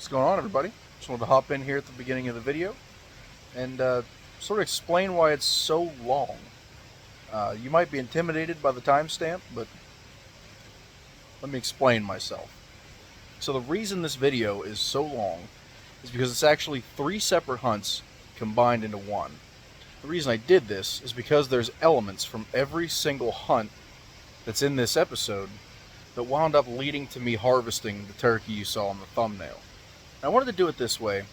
What's going on, everybody? Just wanted to hop in here at the beginning of the video and sort of explain why it's so long. You might be intimidated by the timestamp, but let me explain myself. So the reason this video is so long is because it's actually 3 separate hunts combined into one. The reason I did this is because there's elements from every single hunt that's in this episode that wound up leading to me harvesting the turkey you saw in the thumbnail. I wanted to do it this way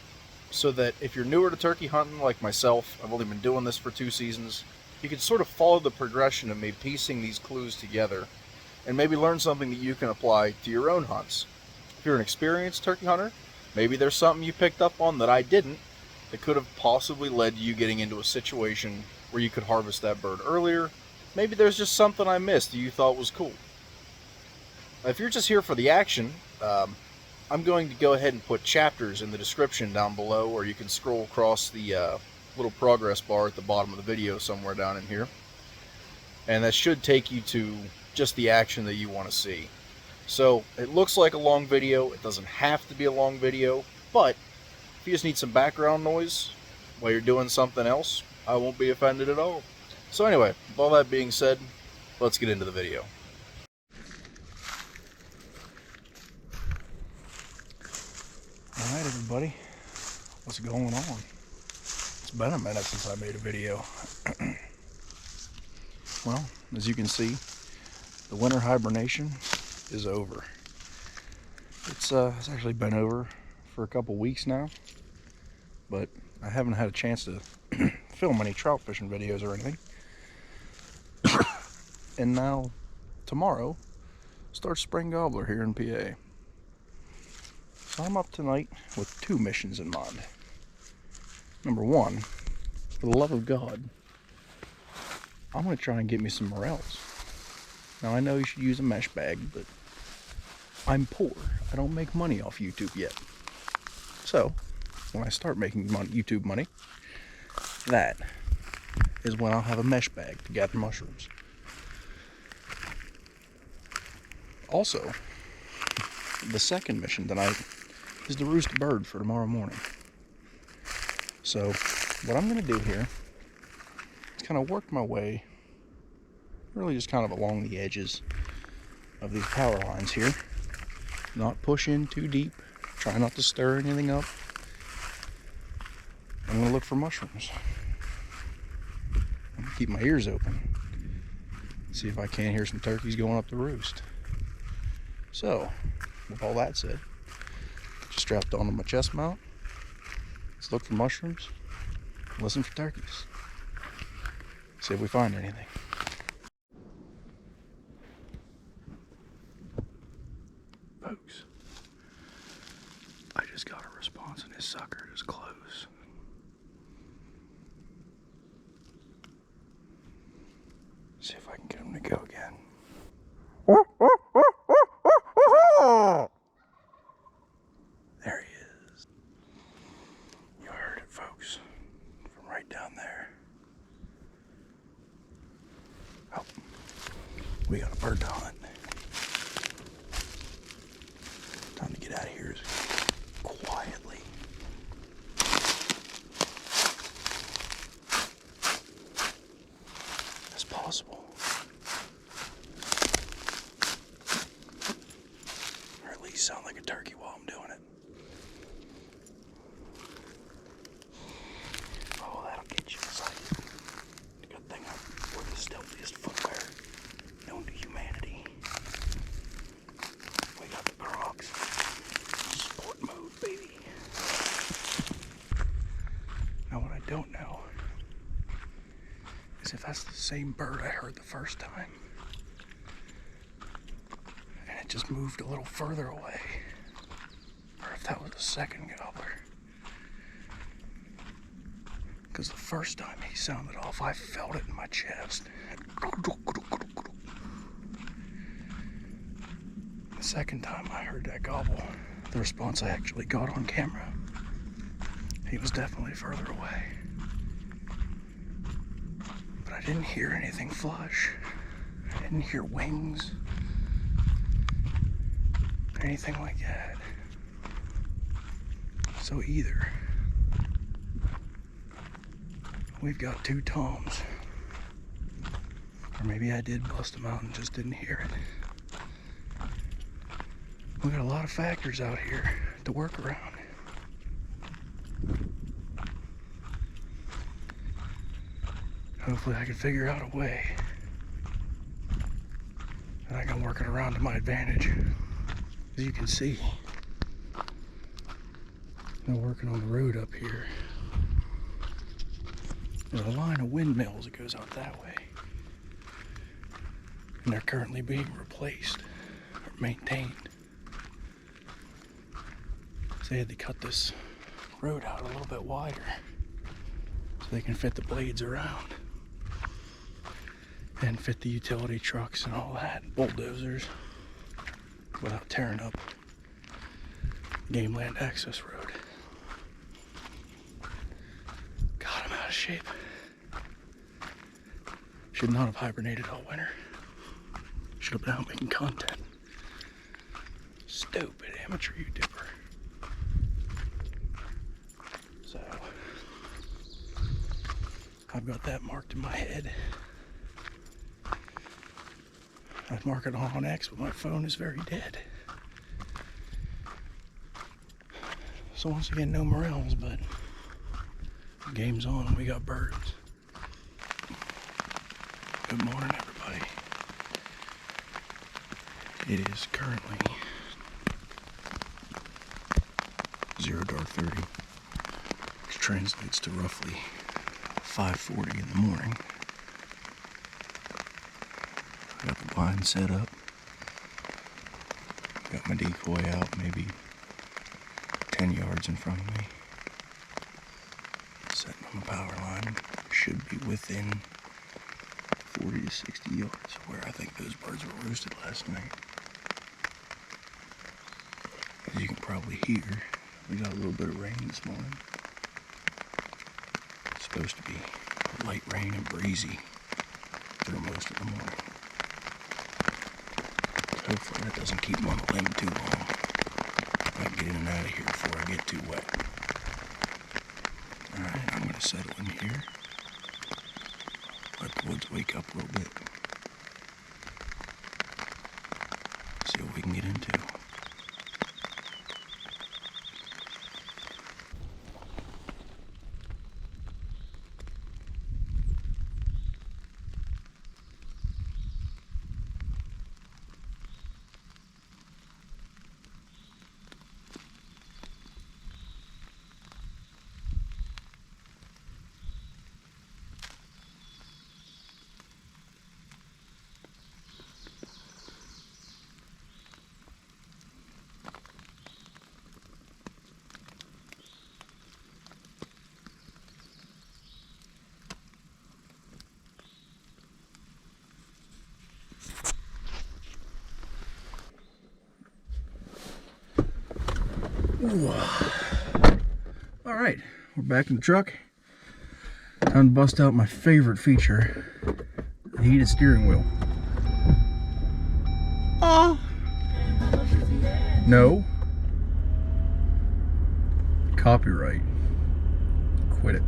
so that if you're newer to turkey hunting like myself, I've only been doing this for 2 seasons, you can sort of follow the progression of me piecing these clues together and maybe learn something that you can apply to your own hunts. If you're an experienced turkey hunter, maybe there's something you picked up on that I didn't that could have possibly led to you getting into a situation where you could harvest that bird earlier. Maybe there's just something I missed that you thought was cool. If you're just here for the action, I'm going to go ahead and put chapters in the description down below, or you can scroll across the little progress bar at the bottom of the video somewhere down in here. And that should take you to just the action that you want to see. So it looks like a long video. It doesn't have to be a long video, but if you just need some background noise while you're doing something else, I won't be offended at all. So anyway, with all that being said, let's get into the video. Alright everybody, what's going on? It's been a minute since I made a video. Well, as you can see, the winter hibernation is over. It's actually been over for a couple weeks now, but I haven't had a chance to film any trout fishing videos or anything. And now, tomorrow, starts spring gobbler here in PA. So I'm up tonight with 2 missions in mind. Number 1, for the love of God, I'm going to try and get me some morels. Now I know you should use a mesh bag, but I'm poor. I don't make money off YouTube yet. So, when I start making YouTube money, that is when I'll have a mesh bag to gather mushrooms. Also, the second mission tonight is to roost a bird for tomorrow morning. So what I'm going to do here is kind of work my way, really just kind of along the edges of these power lines here. Not push in too deep, try not to stir anything up. I'm going to look for mushrooms. I'm going to keep my ears open, see if I can't hear some turkeys going up to roost. So, with all that said, strapped onto my chest mount. Let's look for mushrooms, listen for turkeys, see if we find anything. Folks, I just got a response and his sucker is close. See if I can get him to go again. There he is. You heard it, folks, from right down there. Oh, we got a bird to hunt. Time to get out of here quietly. As possible. Or at least sound like a turkey while I'm doing it. Oh, that'll get you excited. Good thing I wore the stealthiest footwear known to humanity. We got the Crocs. Sport mode, baby. Now what I don't know is if that's the same bird I heard the first time. And it just moved a little further away. Or if that was a second gobbler. Because the first time he sounded off, I felt it in my chest. The second time I heard that gobble, the response I actually got on camera, he was definitely further away. But I didn't hear anything flush. I didn't hear wings. Anything like that. So either we've got 2 toms, or maybe I did bust them out and just didn't hear it. We got a lot of factors out here to work around. Hopefully I can figure out a way that I can work it around to my advantage. As you can see, they're working on the road up here. There's a line of windmills that goes out that way, and they're currently being replaced or maintained. So they had to cut this road out a little bit wider so they can fit the blades around and fit the utility trucks and all that, bulldozers, without tearing up game land access road. God, I'm out of shape. Should not have hibernated all winter. Should have been out making content. Stupid amateur YouTuber. So, I've got that marked in my head. I'd mark it on X, but my phone is very dead. So once again, no morels, but the game's on and we got birds. Good morning, everybody. It is currently 0 dark 30, which translates to roughly 5:40 in the morning. I got the blind set up. Got my decoy out maybe 10 yards in front of me. Setting on the power line. Should be within 40 to 60 yards of where I think those birds were roosted last night. As you can probably hear, we got a little bit of rain this morning. It's supposed to be light rain and breezy through most of the morning. Hopefully that doesn't keep them on the limb too long. I can get in and out of here before I get too wet. Alright, I'm going to settle in here. Let the woods wake up a little bit. See what we can get into. All right, we're back in the truck. Time to bust out my favorite feature, the heated steering wheel. No. Copyright. Quit it.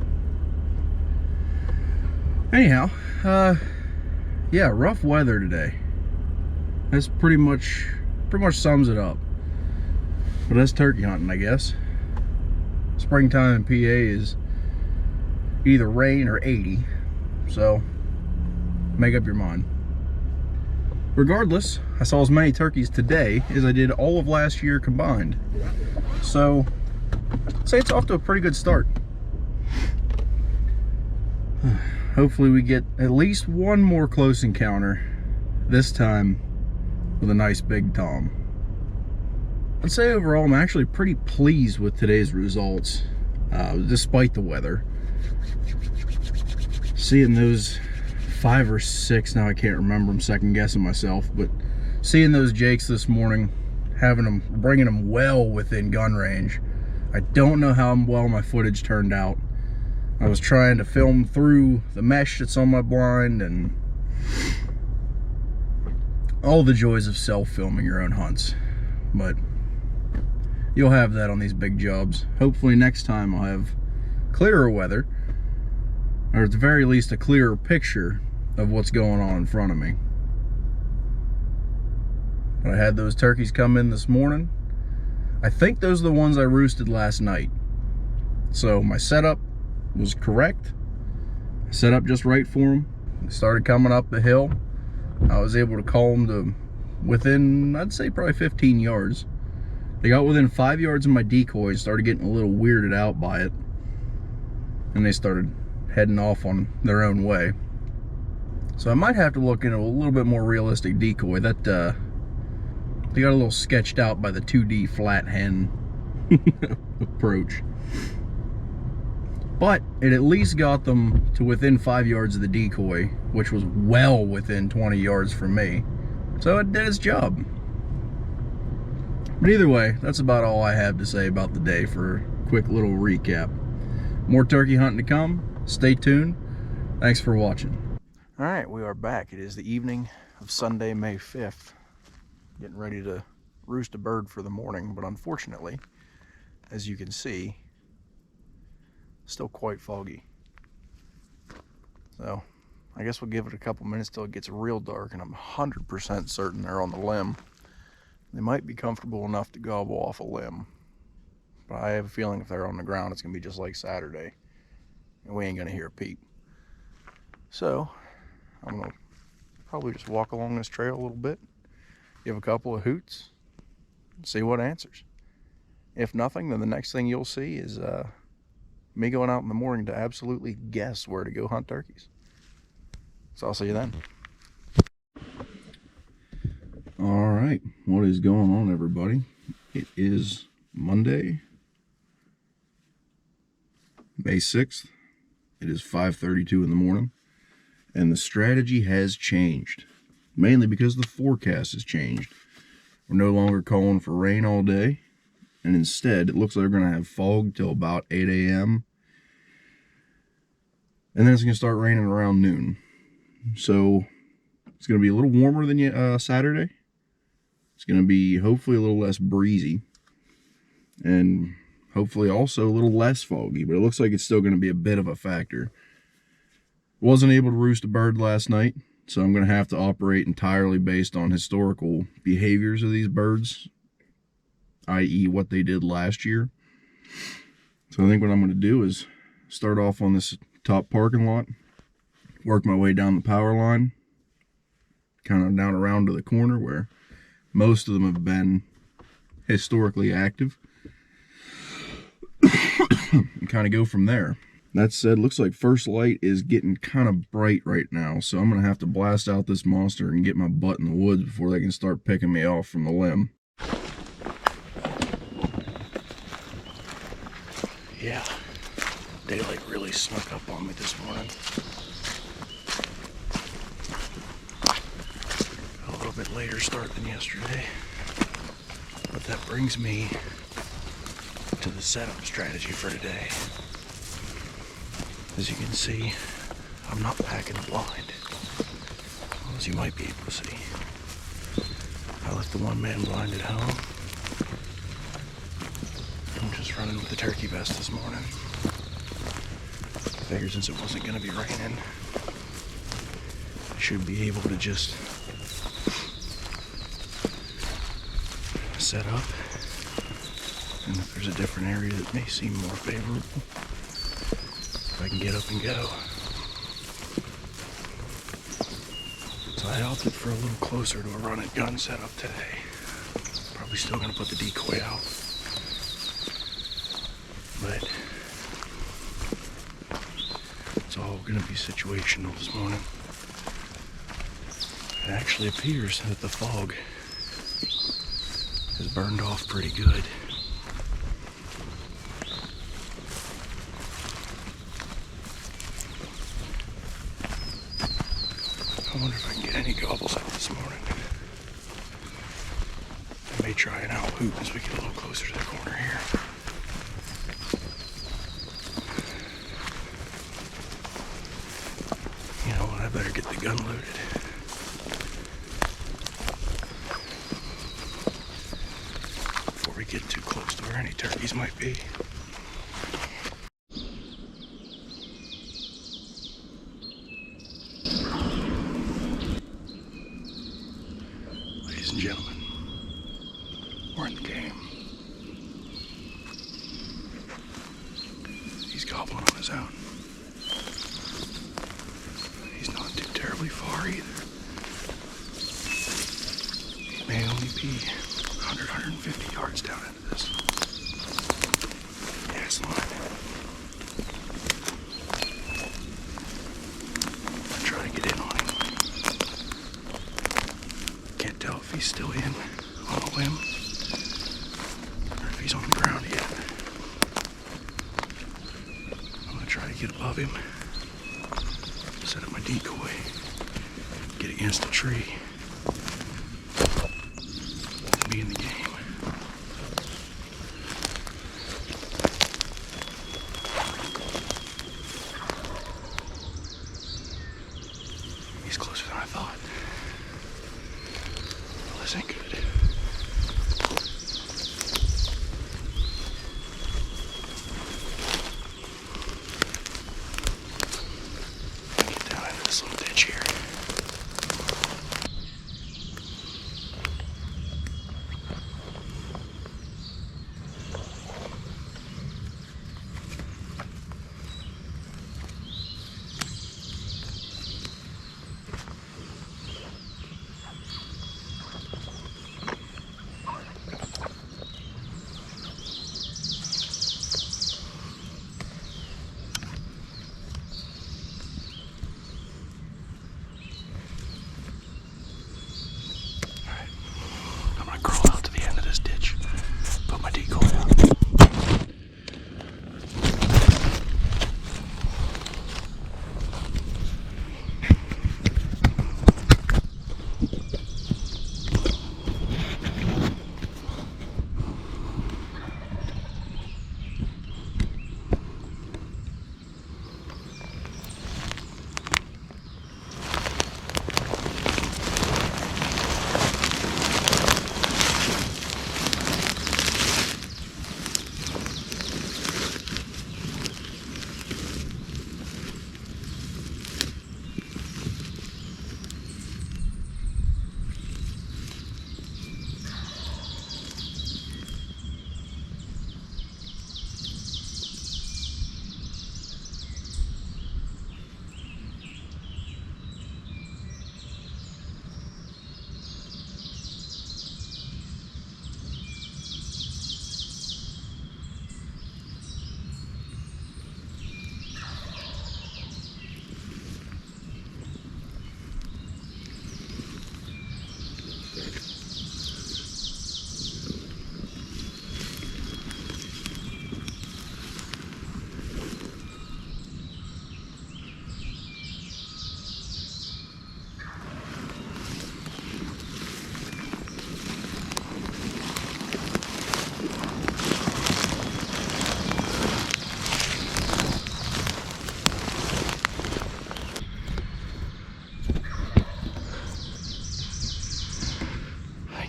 Anyhow, yeah, rough weather today. That's pretty much sums it up. But that's turkey hunting, I guess. Springtime in PA is either rain or 80, so make up your mind. Regardless, I saw as many turkeys today as I did all of last year combined. So, I'd say it's off to a pretty good start. Hopefully we get at least one more close encounter, this time with a nice big tom. I'd say overall I'm actually pretty pleased with today's results, despite the weather. Seeing those 5 or 6, now I can't remember, I'm second guessing myself, but seeing those jakes this morning, bringing them well within gun range. I don't know how well my footage turned out. I was trying to film through the mesh that's on my blind and all the joys of self-filming your own hunts, but you'll have that on these big jobs. Hopefully next time I'll have clearer weather, or at the very least a clearer picture of what's going on in front of me. But I had those turkeys come in this morning. I think those are the ones I roosted last night. So my setup was correct. I set up just right for them. They started coming up the hill. I was able to call them to within, I'd say probably 15 yards. They got within 5 yards of my decoy, started getting a little weirded out by it, and they started heading off on their own way. So I might have to look into a little bit more realistic decoy. That they got a little sketched out by the 2D flat hen approach. But it at least got them to within 5 yards of the decoy, which was well within 20 yards from me. So it did its job. But either way, that's about all I have to say about the day for a quick little recap. More turkey hunting to come. Stay tuned. Thanks for watching. All right, we are back. It is the evening of Sunday, May 5th. Getting ready to roost a bird for the morning, but unfortunately, as you can see, still quite foggy. So I guess we'll give it a couple minutes till it gets real dark, and I'm 100% certain they're on the limb. They might be comfortable enough to gobble off a limb, but I have a feeling if they're on the ground, it's gonna be just like Saturday, and we ain't gonna hear a peep. So I'm gonna probably just walk along this trail a little bit, give a couple of hoots, see what answers. If nothing, then the next thing you'll see is me going out in the morning to absolutely guess where to go hunt turkeys. So I'll see you then. All right, what is going on, everybody? It is Monday, May 6th. It is 5:32 in the morning, and the strategy has changed, mainly because the forecast has changed. We're no longer calling for rain all day, and instead it looks like we're going to have fog till about 8 a.m. and then it's going to start raining around noon. So it's going to be a little warmer than Saturday. It's going to be hopefully a little less breezy, and hopefully also a little less foggy, but it looks like it's still going to be a bit of a factor. Wasn't able to roost a bird last night, so I'm going to have to operate entirely based on historical behaviors of these birds, i.e. what they did last year. So I think what I'm going to do is start off on this top parking lot, work my way down the power line, kind of down around to the corner where most of them have been historically active, and kind of go from there. That said, looks like first light is getting kind of bright right now, so I'm going to have to blast out this monster and get my butt in the woods before they can start picking me off from the limb. Yeah, daylight really snuck up on me this morning. A little bit later start than yesterday, but that brings me to the setup strategy for today. As you can see, I'm not packing a blind, as you might be able to see. I left the one-man blind at home. I'm just running with the turkey vest this morning. I figured since it wasn't going to be raining, I should be able to just set up, and if there's a different area that may seem more favorable, I can get up and go. So I opted for a little closer to a run and gun setup today. Probably still gonna put the decoy out, but it's all gonna be situational this morning. It actually appears that the fog has burned off pretty good. I wonder if I can get any gobbles out this morning. I may try an out hoop as we get a little closer to the corner here. You know what, I better get the gun loaded. Before we get too close to her. turkeys might be. Ladies and gentlemen, we're in the game. He's gobbling on his own. He's not too terribly far either. He may only be 100, 150 yards down into this. Yeah, it's mine. I'm trying to get in on him. Can't tell if he's still in on a limb or if he's on the ground yet. I'm gonna try to get above him, set up my decoy, get against the tree, be in the game. He's closer than I thought. Well, this ain't good. Get down into this little ditch here. Crawl out to the end of this ditch, put my decoy out.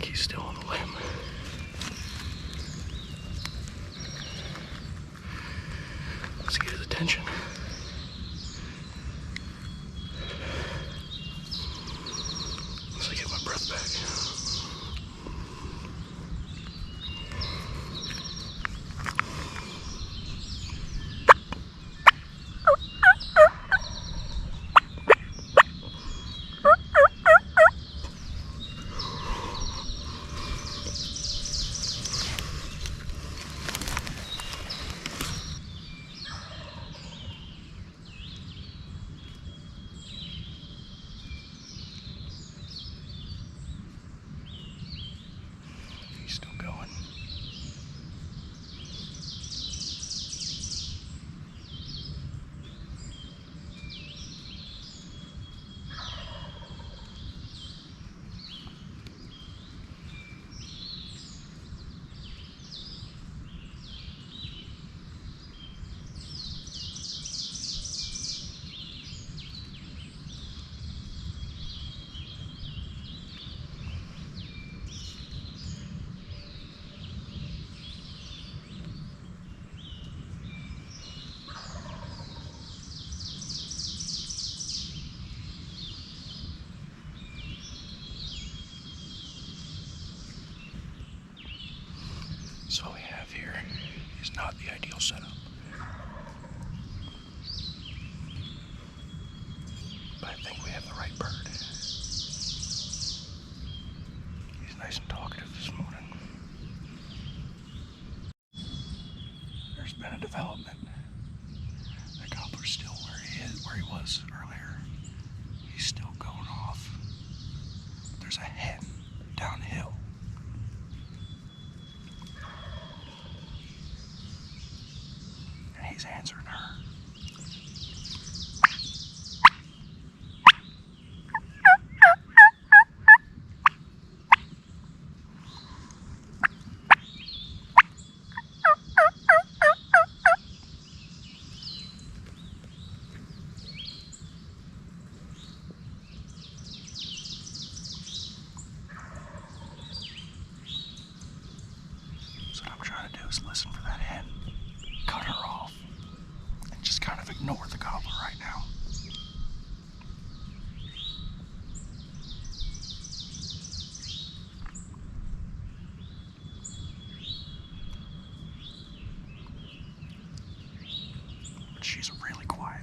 He's still on the limb. Let's get his attention. Once I get my breath back. is not the ideal setup. But I think we have the right bird. He's nice and talkative this morning. There's been a development. The gobbler's still where he was earlier. He's still going off. There's a hen downhill. And he's answering her. So what I'm trying to do is listen for that hen, cut her off, and just kind of ignore the gobbler right now. But she's really quiet.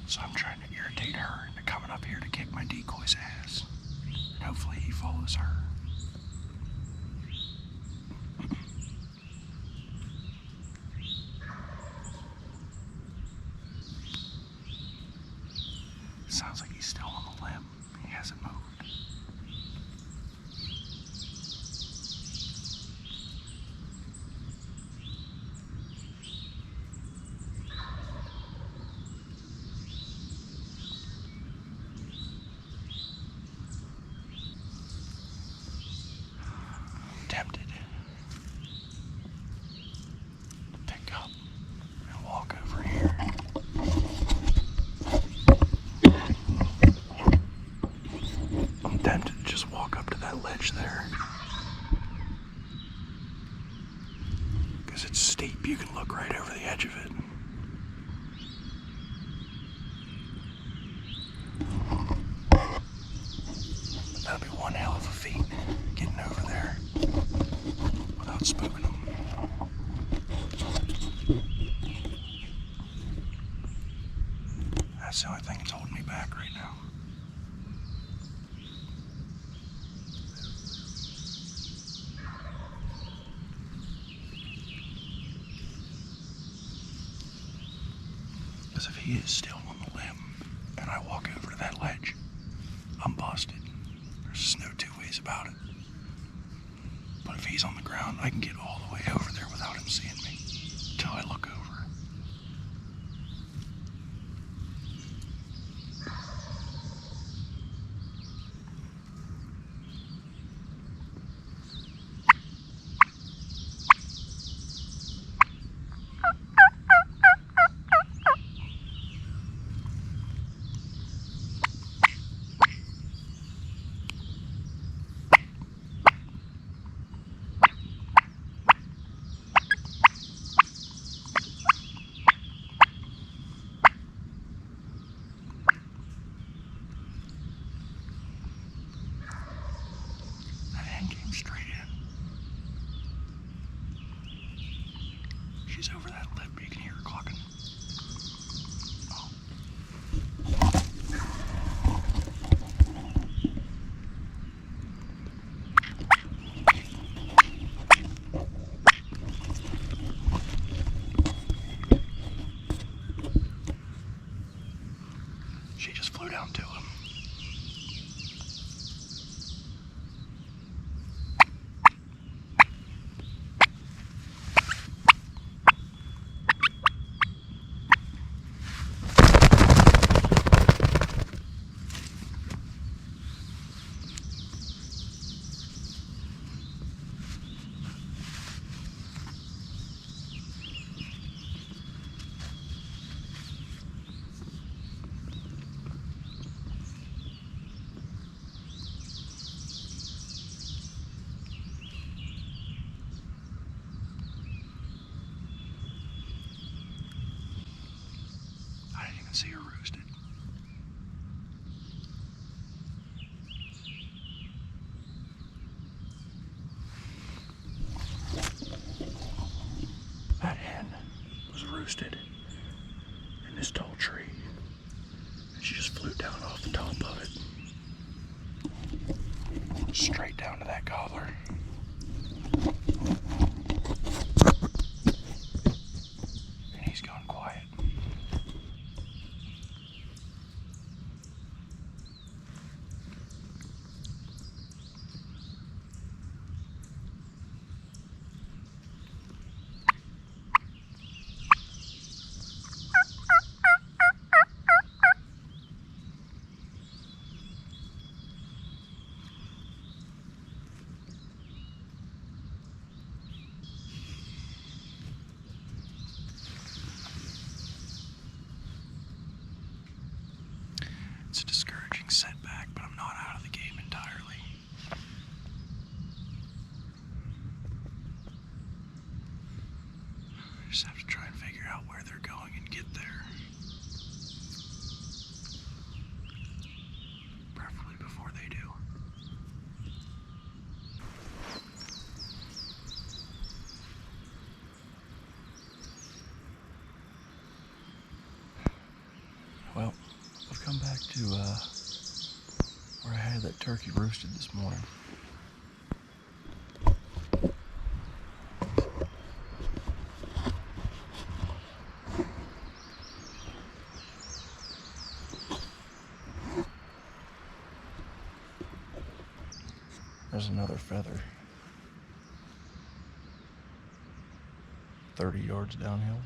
So I'm trying to irritate her into coming up here to kick my decoy's ass. And hopefully he follows her. Sounds like he's still on the limb. He hasn't moved. I'm tempted to pick up and walk over here. I'm tempted to just walk up to that ledge there. Because it's steep, you can look right over the edge of it. That'll be one hell of a feat, getting over there without spooking them. That's the only thing that's holding me back right now. Because if he is still on the limb and I walk over to that ledge, I'm busted. There's just no two ways about it. But if he's on the ground, I can get all the way over there without him seeing me until I look over. Straight in. She's over that lip, you can hear her clucking. Oh. She just flew down to him. See her roosted. roosted in this tall tree. And she just flew down off the top of it. Straight down to that gobbler. And he's gone quiet. It's a discouraging setback, but I'm not out of the game entirely. I just have to try and figure out where they're going and get there. Preferably before they do. Well, I've come back to where I had that turkey roasted this morning. There's another feather. 30 yards downhill.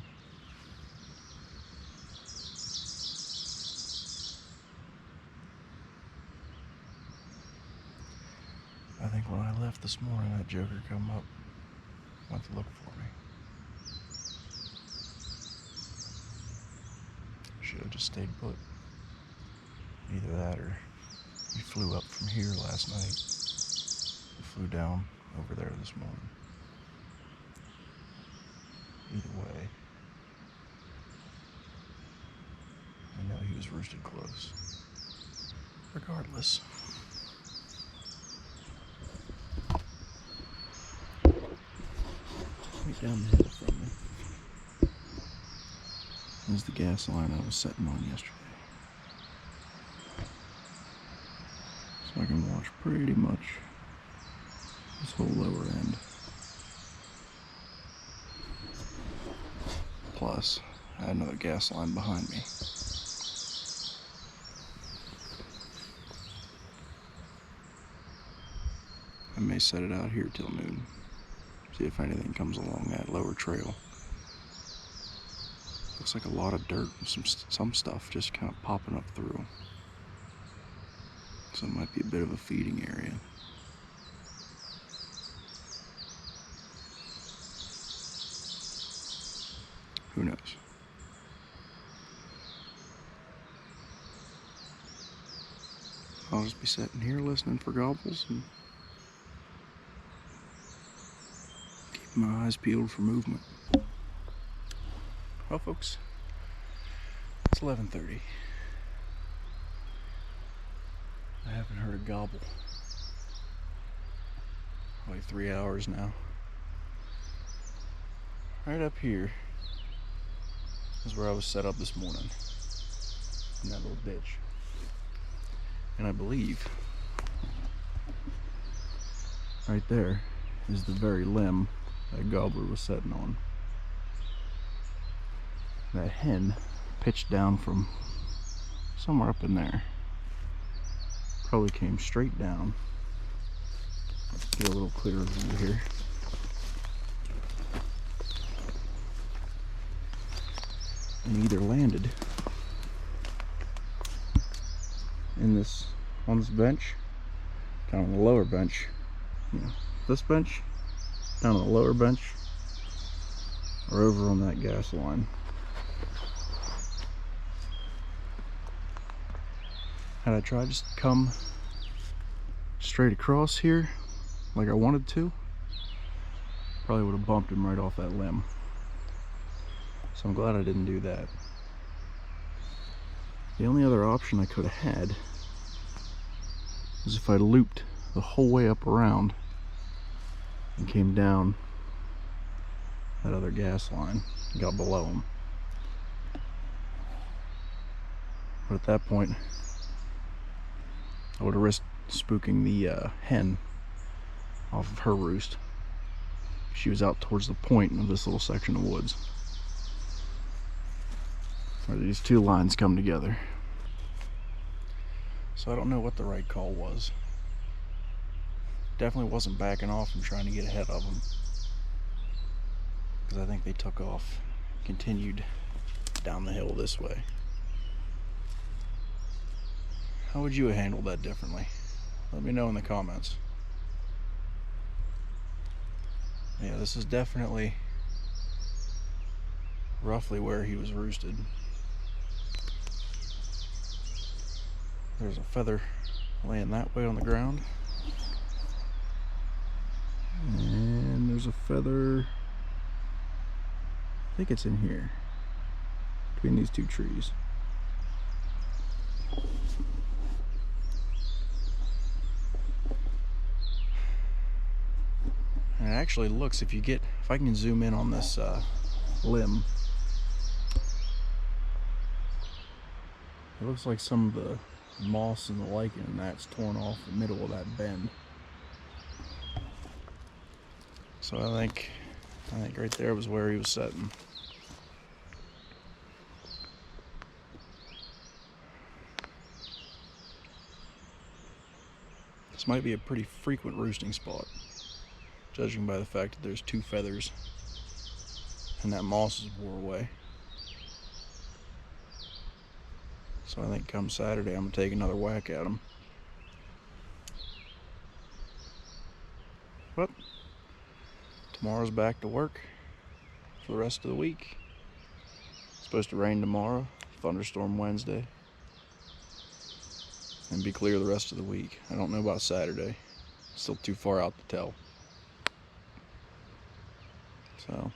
I think when I left this morning, that joker come up, went to look for me. Should have just stayed put. Either that or he flew up from here last night. He flew down over there this morning. Either way, I know he was roosted close. Regardless. Right down the hill from me is the gas line I was setting on yesterday. So I can watch pretty much this whole lower end. Plus, I had another gas line behind me. I may set it out here till noon. See if anything comes along that lower trail. Looks like a lot of dirt and some stuff just kind of popping up through. So it might be a bit of a feeding area. Who knows? I'll just be sitting here listening for gobbles and keeping my eyes peeled for movement. Well, folks, it's 11:30. I haven't heard a gobble. Probably 3 hours now. Right up here is where I was set up this morning, in that little ditch. And I believe right there is the very limb that Gobbler was sitting on. That hen pitched down from somewhere up in there. Probably came straight down. Get a little clearer view here. And either landed in this, on this bench, down on the lower bench, this bench, down on the lower bench, or over on that gas line. Had I tried to come straight across here like I wanted to, probably would have bumped him right off that limb. So I'm glad I didn't do that. The only other option I could have had was if I looped the whole way up around and came down that other gas line and got below him. But at that point, I would have risked spooking the hen off of her roost. She was out towards the point of this little section of woods where these two lines come together. So I don't know what the right call was. Definitely wasn't backing off and trying to get ahead of them, because I think they took off, continued down the hill this way. How would you have handled that differently? Let me know in the comments. Yeah, this is definitely roughly where he was roosted. There's a feather laying that way on the ground. And there's a feather, I think it's in here, between these two trees. And it actually looks, if I can zoom in on this limb, it looks like some of the moss and the lichen and that's torn off the middle of that bend. So I think right there was where he was setting. This might be a pretty frequent roosting spot, judging by the fact that there's two feathers and that moss is wore away. So I think come Saturday I'm going to take another whack at them. But tomorrow's back to work for the rest of the week. It's supposed to rain tomorrow, thunderstorm Wednesday, and be clear the rest of the week. I don't know about Saturday. Still too far out to tell. So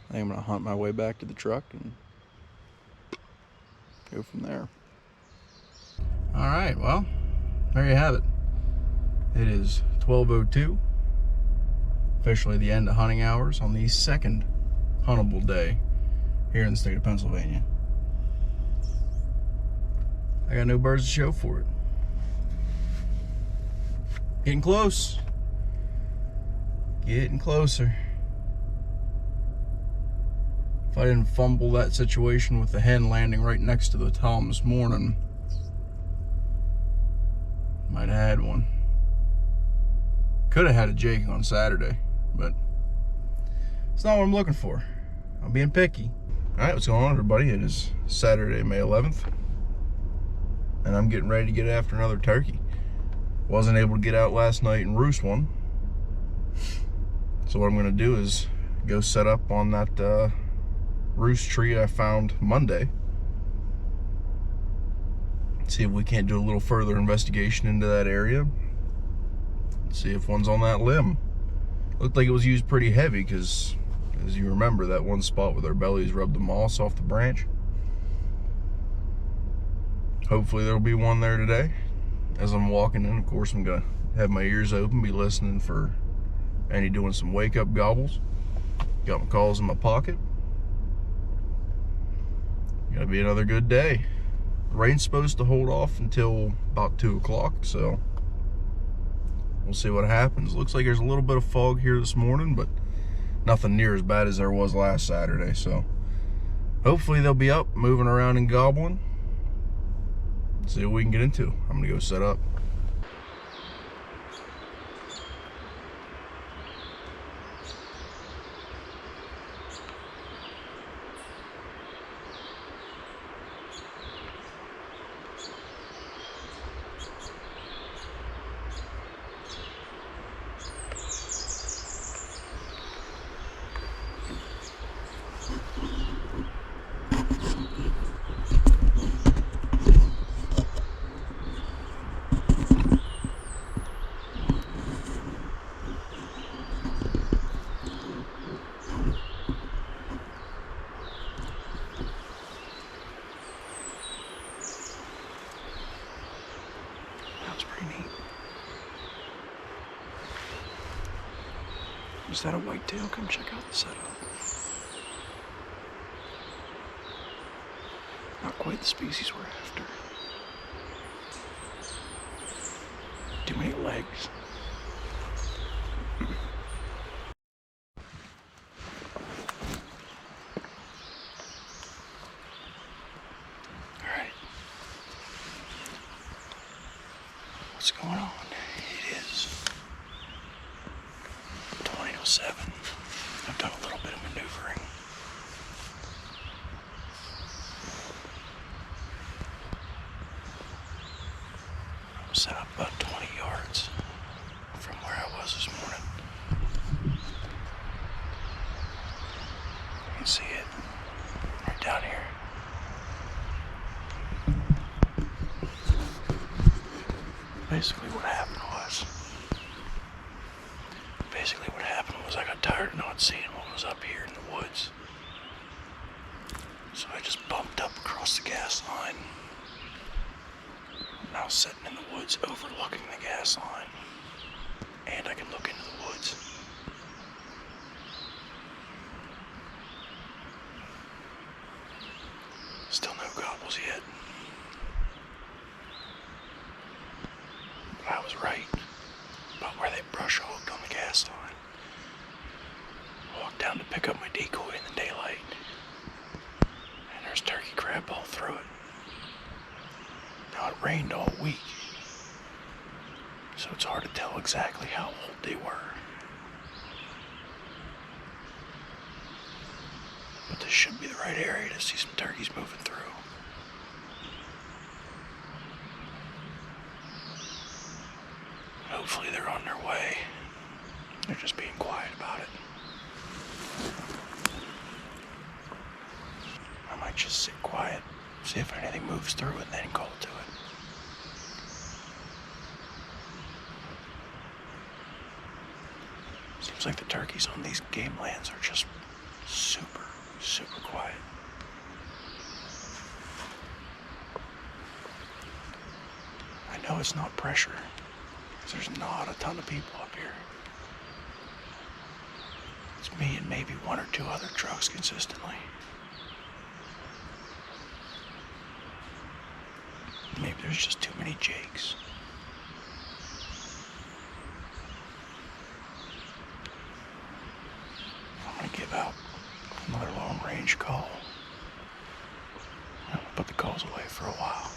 I think I'm going to hunt my way back to the truck and go from there. Alright, well, there you have it. It is 12:02, officially the end of hunting hours on the second huntable day here in the state of Pennsylvania. I got no birds to show for it. Getting close. Getting closer. If I didn't fumble that situation with the hen landing right next to the tom this morning, might have had one. Could have had a jake on Saturday, but it's not what I'm looking for. I'm being picky. Alright, what's going on, everybody? It is Saturday, May 11th, and I'm getting ready to get after another turkey. Wasn't able to get out last night and roost one, so what I'm going to do is go set up on that roost tree I found Monday. See if we can't do a little further investigation into that area. See if one's on that limb. Looked like it was used pretty heavy because, as you remember, that one spot where their bellies rubbed the moss off the branch. Hopefully there'll be one there today. As I'm walking in, of course, I'm gonna have my ears open, be listening for any doing some wake up gobbles. Got my calls in my pocket. Gonna be another good day. The rain's supposed to hold off until about 2 o'clock, so we'll see what happens. Looks like there's a little bit of fog here this morning, but nothing near as bad as there was last Saturday, so hopefully they'll be up, moving around and gobbling. See what we can get into. I'm gonna go set up. Is that a whitetail? Come check out the setup. not quite the species we're after. Too many legs. Alright. What's going on? It is 20:07. I've done a little bit of maneuvering. I'm set up about 20 yards from where I was this morning. You can see it right down here. Basically what happened was I got tired of not seeing what was up here in the woods. So I just bumped up across the gas line. And I was sitting in the woods overlooking the gas line. And I can look into the woods. Still no gobbles yet. But I was right about where they brush hogged on the gas line. I walked down to pick up my decoy in the daylight. And there's turkey crab all through it. Now it rained all week. So it's hard to tell exactly how old they were. But this should be the right area to see some turkeys moving through. Hopefully they're on their way. They're just being quiet about it. I might just sit quiet, see if anything moves through, and then call to it. Seems like the turkeys on these game lands are just super quiet. I know it's not pressure, because there's not a ton of people up here. It's me and maybe one or two other trucks consistently. Maybe there's just too many Jakes. I'm gonna give out another long range call. I'm gonna put the calls away for a while.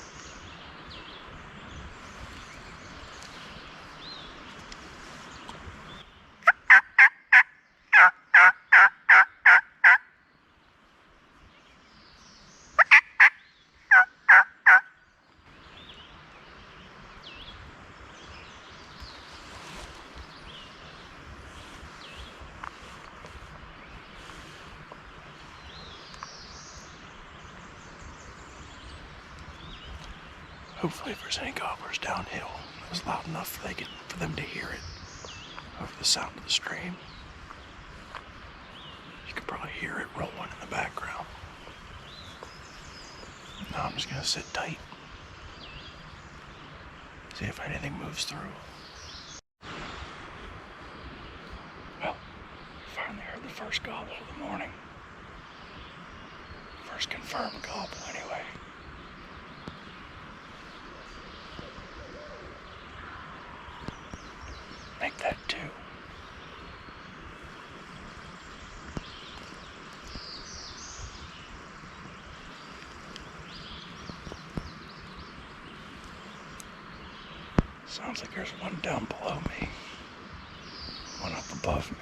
Hopefully if there's any gobblers downhill, it was loud enough for them to hear it over the sound of the stream. You can probably hear it rolling in the background. Now I'm just gonna sit tight. See if anything moves through. Well, finally heard the first gobble of the morning. First confirmed gobble anyway. Make that two. Sounds like there's one down below me, one up above me.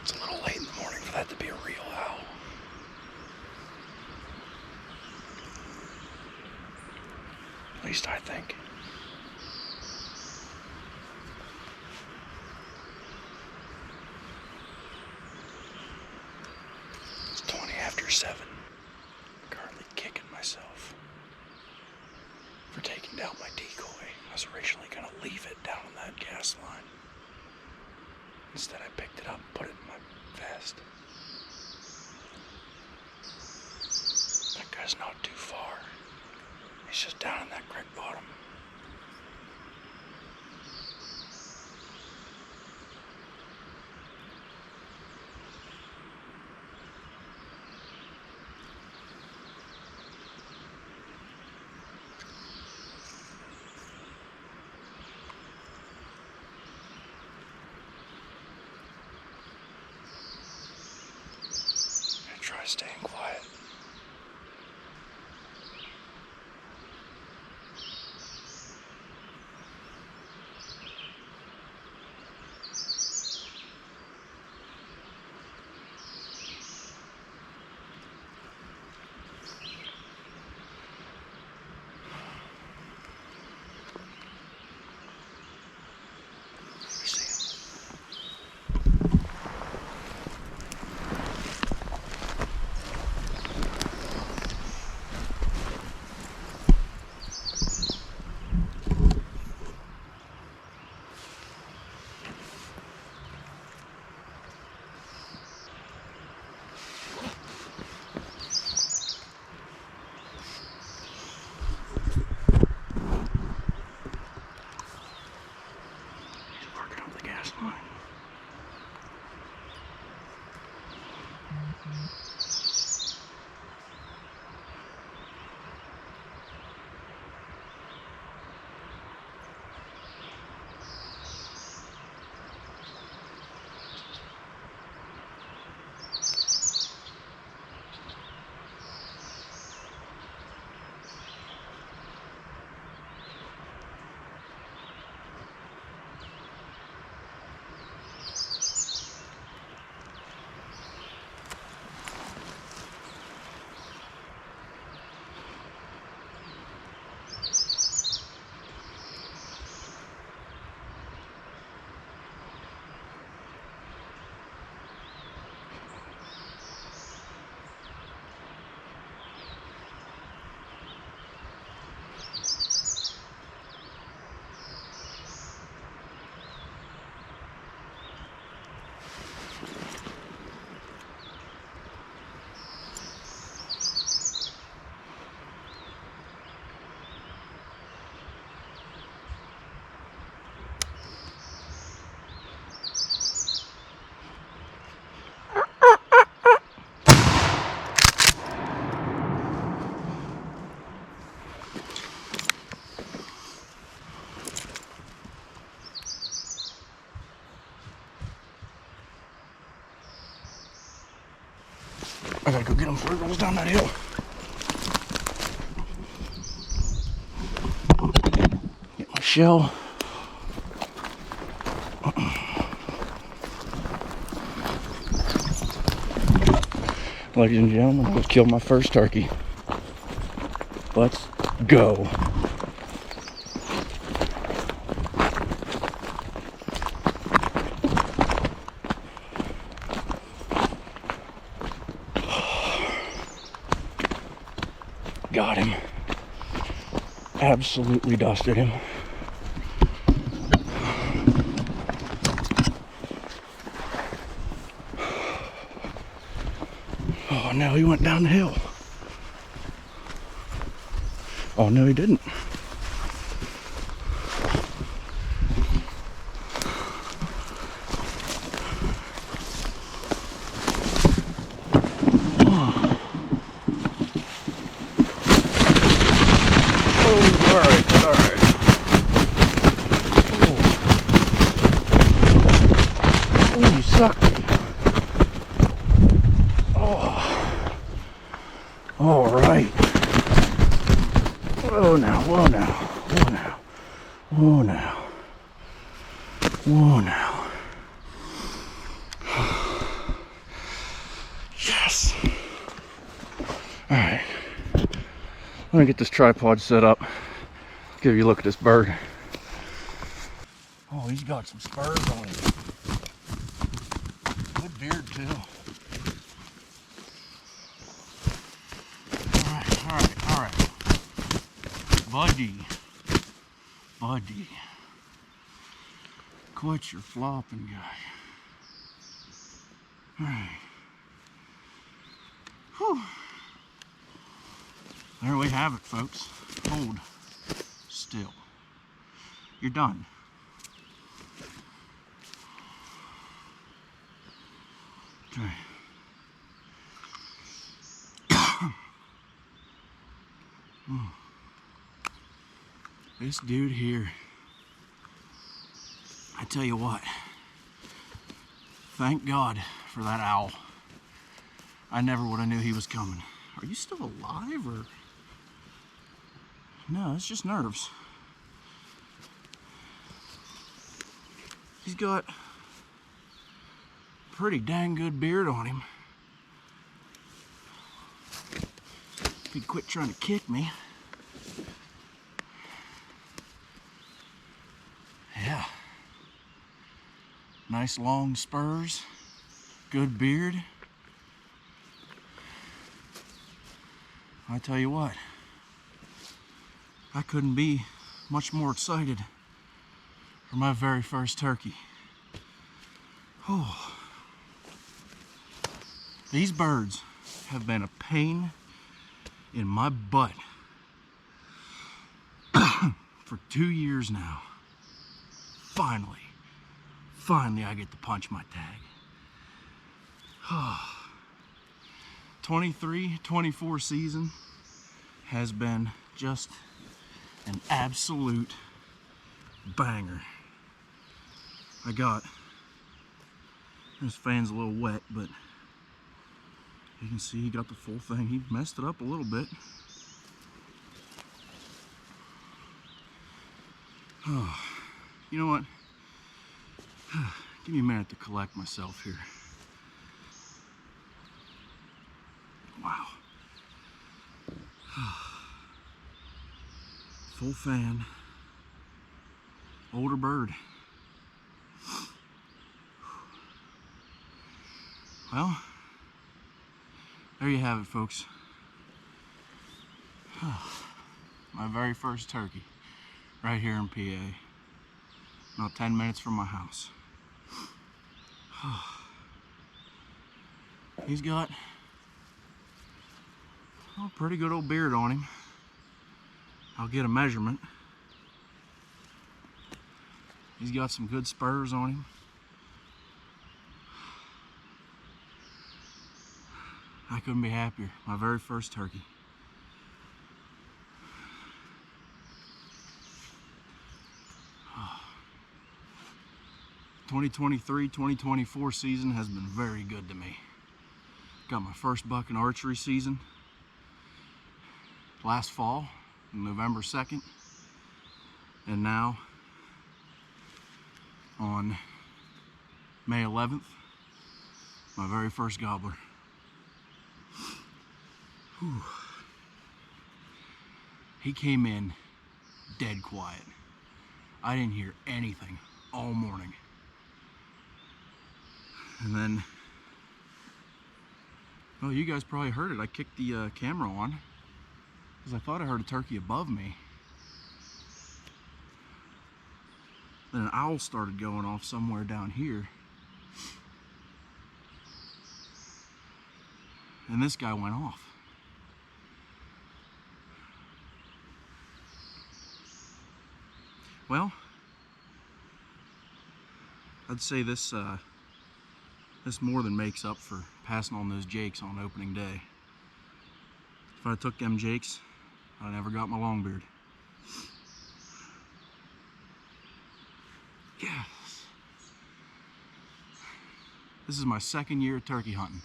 It's a little late in the morning for that to be a real owl. At least I think. for taking down my decoy. I was originally going to leave it down on that gas line. Instead, I picked it up and put it in my vest. That guy's not too far. He's just down in that creek bottom. Try staying quiet. I gotta go get him before he rolls down that hill. Get my shell. Ladies and gentlemen, I just killed my first turkey. Let's go. Got him. Absolutely dusted him. Oh no, he went down the hill. Oh no, he didn't. Sucked me. Oh. All right. Whoa now, whoa now, whoa now, whoa now, whoa now. Yes. All right. Let me get this tripod set up. Give you a look at this bird. Oh, he's got some spurs on him. Good beard too. All right. Buddy. Buddy. Quit your flopping, guy. Alright. Whew. There we have it, folks. Hold still. You're done. Okay. This dude here, I tell you what, thank God for that owl. I never would have knew he was coming. Are you still alive, or? No, it's just nerves. He's got a pretty dang good beard on him. If he'd quit trying to kick me. Yeah. Nice long spurs, good beard. I tell you what, I couldn't be much more excited for my very first turkey. Oh. These birds have been a pain in my butt for 2 years now. Finally I get to punch my tag. 23-24 season has been just an absolute banger. I got, this fan's a little wet, but you can see he got the full thing. He messed it up a little bit. Oh, you know what? Give me a minute to collect myself here. Wow. Full fan. Older bird. Well, there you have it, folks. My very first turkey, right here in PA. About 10 minutes from my house. He's got a pretty good old beard on him. I'll get a measurement. He's got some good spurs on him. I couldn't be happier. My very first turkey. Oh. 2023-2024 season has been very good to me. Got my first buck in archery season last fall, November 2nd. And now on May 11th, my very first gobbler. Whew. He came in dead quiet. I didn't hear anything all morning. And then, well, you guys probably heard it. I kicked the camera on because I thought I heard a turkey above me. Then an owl started going off somewhere down here. And this guy went off. Well, I'd say this this more than makes up for passing on those jakes on opening day. If I took them jakes, I never got my long beard. Yes. This is my second year of turkey hunting.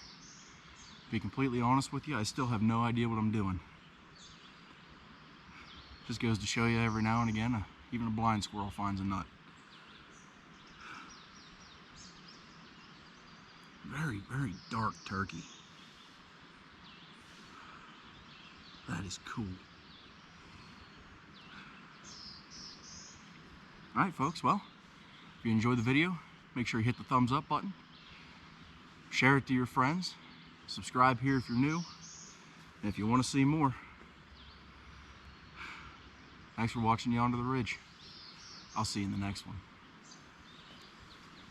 To be completely honest with you, I still have no idea what I'm doing. Just goes to show you every now and again, even a blind squirrel finds a nut. Very, very dark turkey. That is cool. Alright folks, well, if you enjoyed the video, make sure you hit the thumbs up button. Share it to your friends. Subscribe here if you're new. And if you want to see more, Thanks for watching Yonder the Ridge. I'll see you in the next one.